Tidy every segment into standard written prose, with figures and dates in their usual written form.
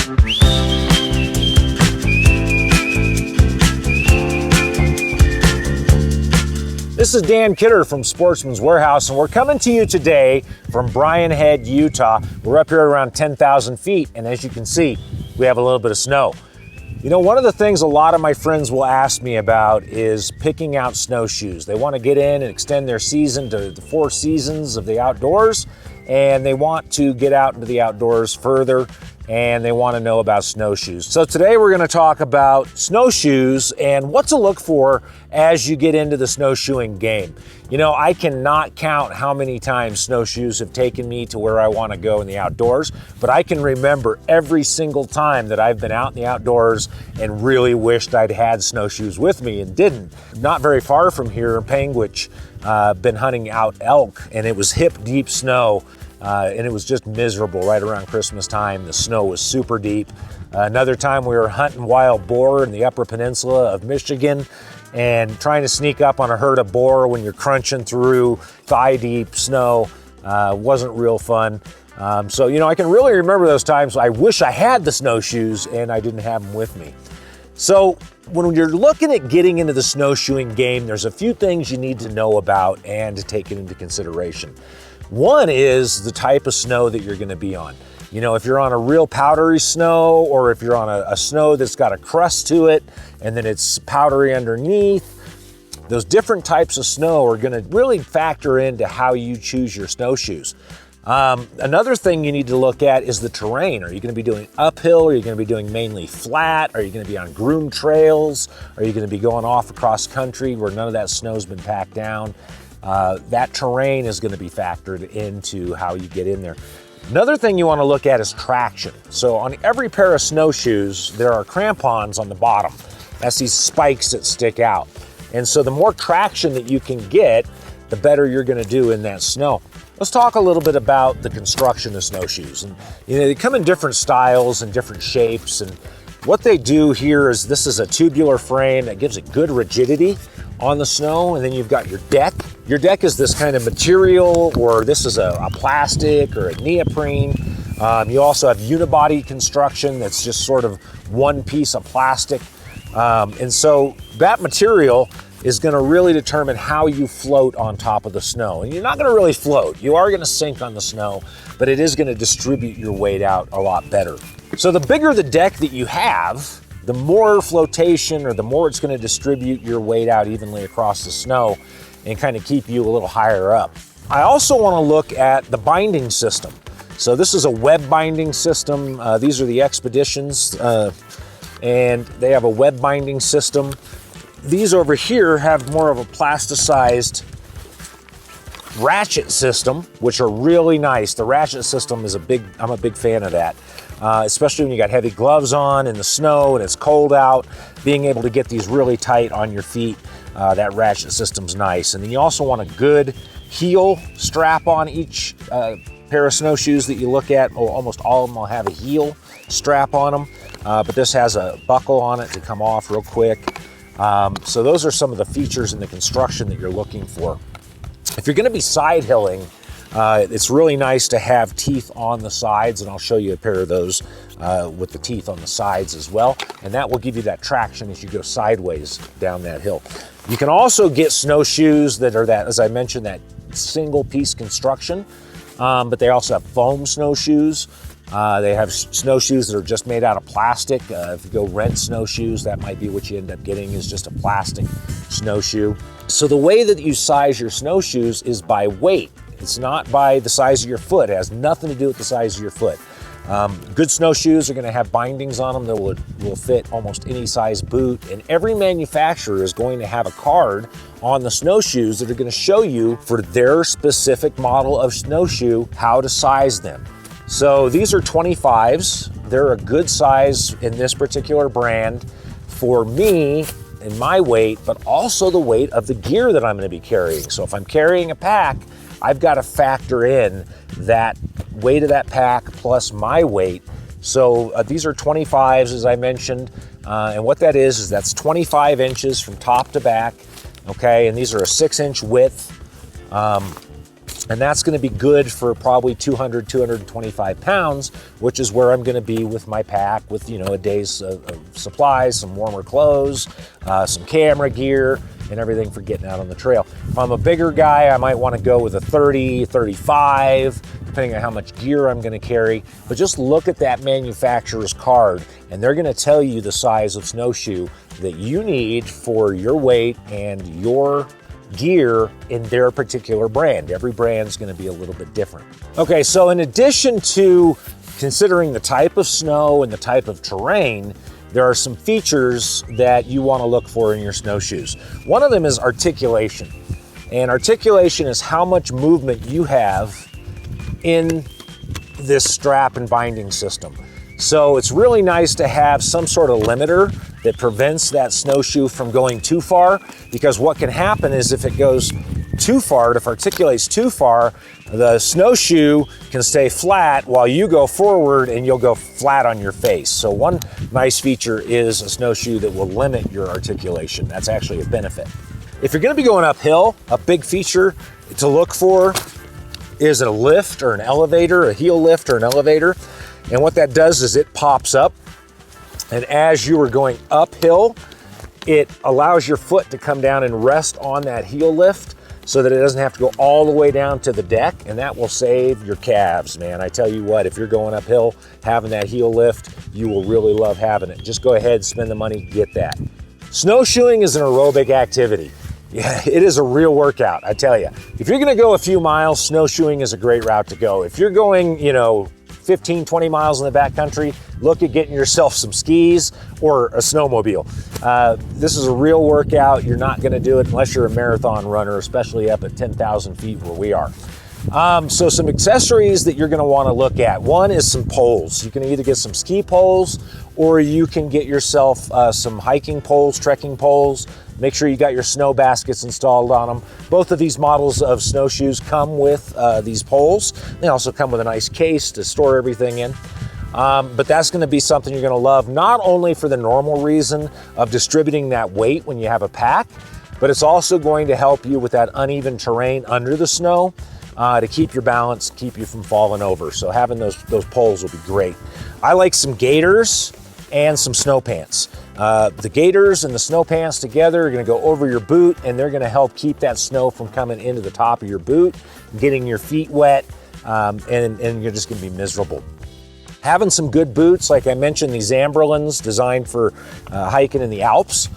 This is Dan Kidder from Sportsman's Warehouse, and we're coming to you today from Bryan Head, Utah. We're up here around 10,000 feet, and as you can see, we have a little bit of snow. You know, one of the things a lot of my friends will ask me about is picking out snowshoes. They want to get in and extend their season to the 4 seasons of the outdoors, and they want to get out into the outdoors further, and they want to know about snowshoes. So today we're going to talk about snowshoes and what to look for as you get into the snowshoeing game. You know, I cannot count how many times snowshoes have taken me to where I want to go in the outdoors, but I can remember every single time that I've been out in the outdoors and really wished I'd had snowshoes with me and didn't. Not very far from here in Panguitch, been hunting out elk, and it was hip deep snow. And it was just miserable right around Christmas time. The snow was super deep. Another time we were hunting wild boar in the Upper Peninsula of Michigan and trying to sneak up on a herd of boar when you're crunching through thigh-deep snow wasn't real fun. So, you know, I can really remember those times. I wish I had the snowshoes and I didn't have them with me. So when you're looking at getting into the snowshoeing game, there's a few things you need to know about and to take it into consideration. One is the type of snow that you're going to be on. You know, if you're on a real powdery snow, or if you're on a snow that's got a crust to it and then it's powdery underneath, those different types of snow are going to really factor into how you choose your snowshoes. Another thing you need to look at is the terrain. Are you going to be doing uphill? Are you going to be doing mainly flat? Are you going to be on groomed trails? Are you going to be going off across country where none of that snow's been packed down? That terrain is going to be factored into how you get in there. Another thing you want to look at is traction. So on every pair of snowshoes, there are crampons on the bottom. That's these spikes that stick out. And so the more traction that you can get, the better you're going to do in that snow. Let's talk a little bit about the construction of snowshoes. And you know, they come in different styles and different shapes, and what they do here is this is a tubular frame that gives it good rigidity on the snow, and then you've got your deck. Your deck is this kind of material, or this is a plastic or a neoprene. You also have unibody construction that's just sort of one piece of plastic. And so that material is going to really determine how you float on top of the snow. And you're not going to really float. You are going to sink on the snow, but it is going to distribute your weight out a lot better. So the bigger the deck that you have, the more flotation, or the more it's going to distribute your weight out evenly across the snow and kind of keep you a little higher up. I also want to look at the binding system. So this is a web binding system. These are the Expeditions, and they have a web binding system. These over here have more of a plasticized ratchet system, which are really nice. The ratchet system is I'm a big fan of that. Especially when you got heavy gloves on in the snow and it's cold out, being able to get these really tight on your feet, that ratchet system's nice. And then you also want a good heel strap on each pair of snowshoes that you look at. Almost all of them will have a heel strap on them, but this has a buckle on it to come off real quick. So those are some of the features in the construction that you're looking for. If you're going to be side hilling, it's really nice to have teeth on the sides, and I'll show you a pair of those with the teeth on the sides as well, and that will give you that traction as you go sideways down that hill. You can also get snowshoes that are that, as I mentioned, that single piece construction, but they also have foam snowshoes. They have snowshoes that are just made out of plastic. If you go rent snowshoes, that might be what you end up getting, is just a plastic snowshoe. So the way that you size your snowshoes is by weight. It's not by the size of your foot. It has nothing to do with the size of your foot. Good snowshoes are going to have bindings on them that will fit almost any size boot, and every manufacturer is going to have a card on the snowshoes that are going to show you, for their specific model of snowshoe, how to size them. So these are 25s. They're a good size in this particular brand for me and my weight, but also the weight of the gear that I'm going to be carrying. So if I'm carrying a pack, I've got to factor in that weight of that pack plus my weight. So these are 25s, as I mentioned, and what that is that's 25 inches from top to back, okay? And these are a 6-inch width. And that's going to be good for probably 200, 225 pounds, which is where I'm going to be with my pack with, you know, a day's of supplies, some warmer clothes, some camera gear, and everything for getting out on the trail. If I'm a bigger guy, I might want to go with a 30, 35, depending on how much gear I'm going to carry. But just look at that manufacturer's card, and they're going to tell you the size of snowshoe that you need for your weight and your gear in their particular brand. Every brand's going to be a little bit different. Okay, so in addition to considering the type of snow and the type of terrain, there are some features that you want to look for in your snowshoes. One of them is articulation. And articulation is how much movement you have in this strap and binding system. So it's really nice to have some sort of limiter that prevents that snowshoe from going too far, because what can happen is if it goes too far, if it articulates too far, the snowshoe can stay flat while you go forward and you'll go flat on your face. So one nice feature is a snowshoe that will limit your articulation. That's actually a benefit. If you're going to be going uphill, a big feature to look for is a lift or an elevator, a heel lift or an elevator. And what that does is it pops up, and as you are going uphill, it allows your foot to come down and rest on that heel lift so that it doesn't have to go all the way down to the deck, and that will save your calves, man. I tell you what, if you're going uphill, having that heel lift, you will really love having it. Just go ahead, spend the money, get that. Snowshoeing is an aerobic activity. Yeah, it is a real workout, I tell you. If you're gonna go a few miles, snowshoeing is a great route to go. If you're going, 15, 20 miles in the backcountry, look at getting yourself some skis or a snowmobile. This is a real workout. You're not gonna do it unless you're a marathon runner, especially up at 10,000 feet where we are. So some accessories that you're gonna wanna look at. One is some poles. You can either get some ski poles or you can get yourself some hiking poles, trekking poles. Make sure you got your snow baskets installed on them. Both of these models of snowshoes come with these poles. They also come with a nice case to store everything in. But that's gonna be something you're gonna love, not only for the normal reason of distributing that weight when you have a pack, but it's also going to help you with that uneven terrain under the snow to keep your balance, keep you from falling over. So having those poles will be great. I like some gaiters and some snow pants. The gaiters and the snow pants together are gonna go over your boot, and they're gonna help keep that snow from coming into the top of your boot, getting your feet wet, and you're just gonna be miserable. Having some good boots, like I mentioned, these Zamberlins designed for hiking in the Alps.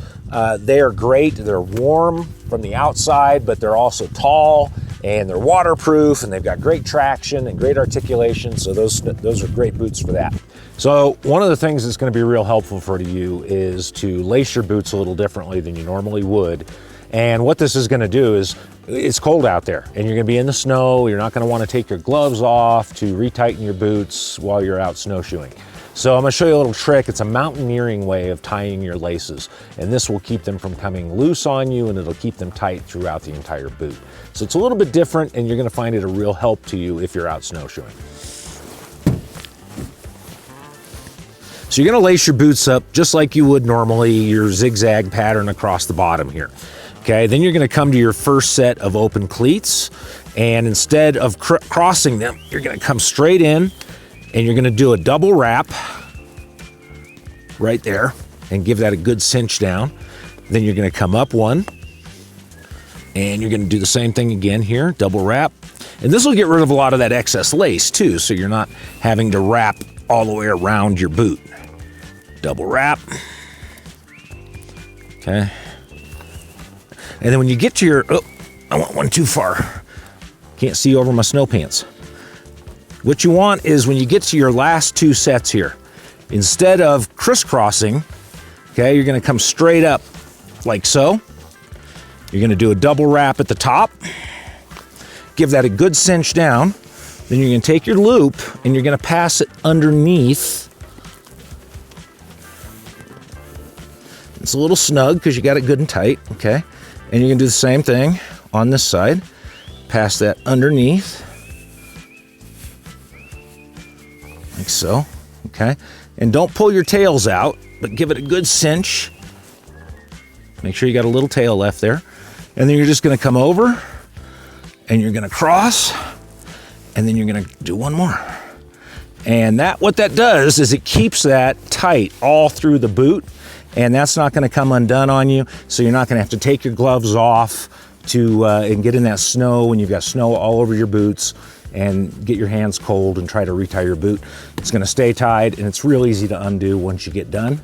They are great. They're warm from the outside, but they're also tall, and they're waterproof, and they've got great traction and great articulation. So those are great boots for that. So one of the things that's going to be real helpful for you is to lace your boots a little differently than you normally would. And what this is going to do is, it's cold out there and you're going to be in the snow. You're not going to want to take your gloves off to retighten your boots while you're out snowshoeing. So I'm going to show you a little trick. It's a mountaineering way of tying your laces, and this will keep them from coming loose on you, and it'll keep them tight throughout the entire boot. So it's a little bit different, and you're going to find it a real help to you if you're out snowshoeing. So you're going to lace your boots up just like you would normally, your zigzag pattern across the bottom here. Okay, then you're going to come to your first set of open cleats, and instead of crossing them, you're going to come straight in, and you're going to do a double wrap right there and give that a good cinch down. Then you're going to come up one, and you're going to do the same thing again here, double wrap. And this will get rid of a lot of that excess lace too, so you're not having to wrap all the way around your boot. Double wrap. Okay. And then when you get to your, oh, I went one too far. Can't see over my snow pants. What you want is when you get to your last two sets here, instead of crisscrossing, okay, you're going to come straight up like so. You're going to do a double wrap at the top. Give that a good cinch down. Then you're going to take your loop and you're going to pass it underneath. It's a little snug because you got it good and tight, okay? And you're going to do the same thing on this side. Pass that underneath. Like so, okay? And don't pull your tails out, but give it a good cinch. Make sure you got a little tail left there. And then you're just gonna come over and you're gonna cross, and then you're gonna do one more. And what that does is it keeps that tight all through the boot, and that's not gonna come undone on you, so you're not gonna have to take your gloves off and get in that snow when you've got snow all over your boots and get your hands cold and try to retie your boot. It's gonna stay tied, and it's real easy to undo once you get done,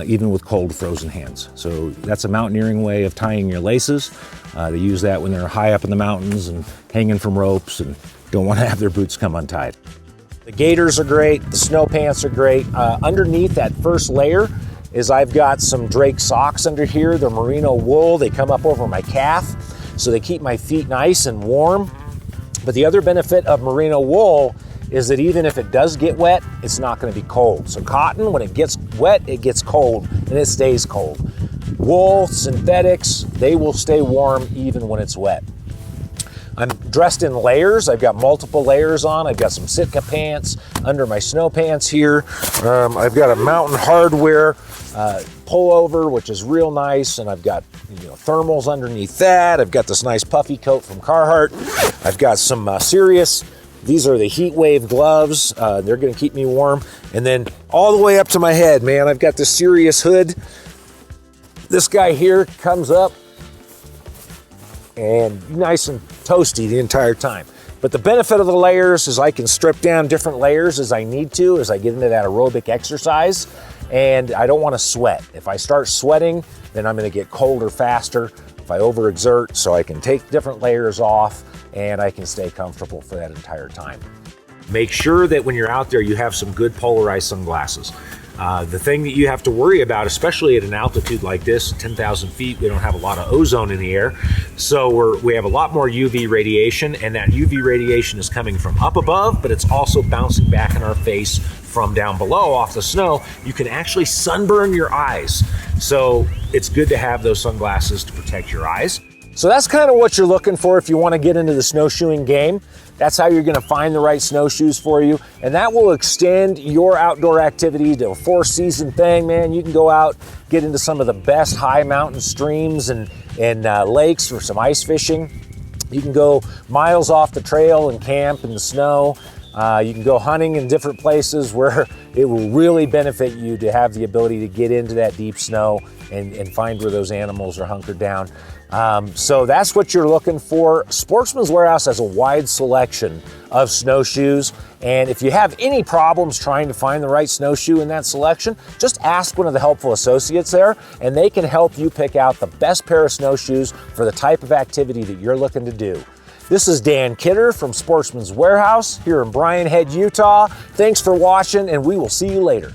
even with cold frozen hands. So that's a mountaineering way of tying your laces. They use that when they're high up in the mountains and hanging from ropes and don't wanna have their boots come untied. The gaiters are great, the snow pants are great. Underneath that first layer is I've got some Drake socks under here. They're merino wool. They come up over my calf, so they keep my feet nice and warm. But the other benefit of merino wool is that even if it does get wet, it's not gonna be cold. So cotton, when it gets wet, it gets cold and it stays cold. Wool, synthetics, they will stay warm even when it's wet. I'm dressed in layers. I've got multiple layers on. I've got some Sitka pants under my snow pants here. I've got a Mountain Hardwear pullover, which is real nice, and I've got thermals underneath that. I've got this nice puffy coat from Carhartt. I've got some Sirius. These are the heat wave gloves. They're gonna keep me warm. And then all the way up to my head, man, I've got the Sirius hood. This guy here comes up and nice and toasty the entire time. But the benefit of the layers is I can strip down different layers as I need to, as I get into that aerobic exercise, and I don't want to sweat. If I start sweating, then I'm going to get colder faster if I overexert, so I can take different layers off and I can stay comfortable for that entire time. Make sure that when you're out there, you have some good polarized sunglasses. The thing that you have to worry about, especially at an altitude like this, 10,000 feet, we don't have a lot of ozone in the air. So we have a lot more UV radiation, and that UV radiation is coming from up above, but it's also bouncing back in our face from down below off the snow. You can actually sunburn your eyes. So it's good to have those sunglasses to protect your eyes. So that's kind of what you're looking for if you want to get into the snowshoeing game. That's how you're going to find the right snowshoes for you, and that will extend your outdoor activity to a 4-season thing, man. You can go out, get into some of the best high mountain streams and lakes for some ice fishing. You can go miles off the trail and camp in the snow. You can go hunting in different places where it will really benefit you to have the ability to get into that deep snow and find where those animals are hunkered down. So that's what you're looking for. Sportsman's Warehouse has a wide selection of snowshoes, and if you have any problems trying to find the right snowshoe in that selection, just ask one of the helpful associates there, and they can help you pick out the best pair of snowshoes for the type of activity that you're looking to do. This is Dan Kidder from Sportsman's Warehouse here in Bryan Head, Utah. Thanks for watching, and we will see you later.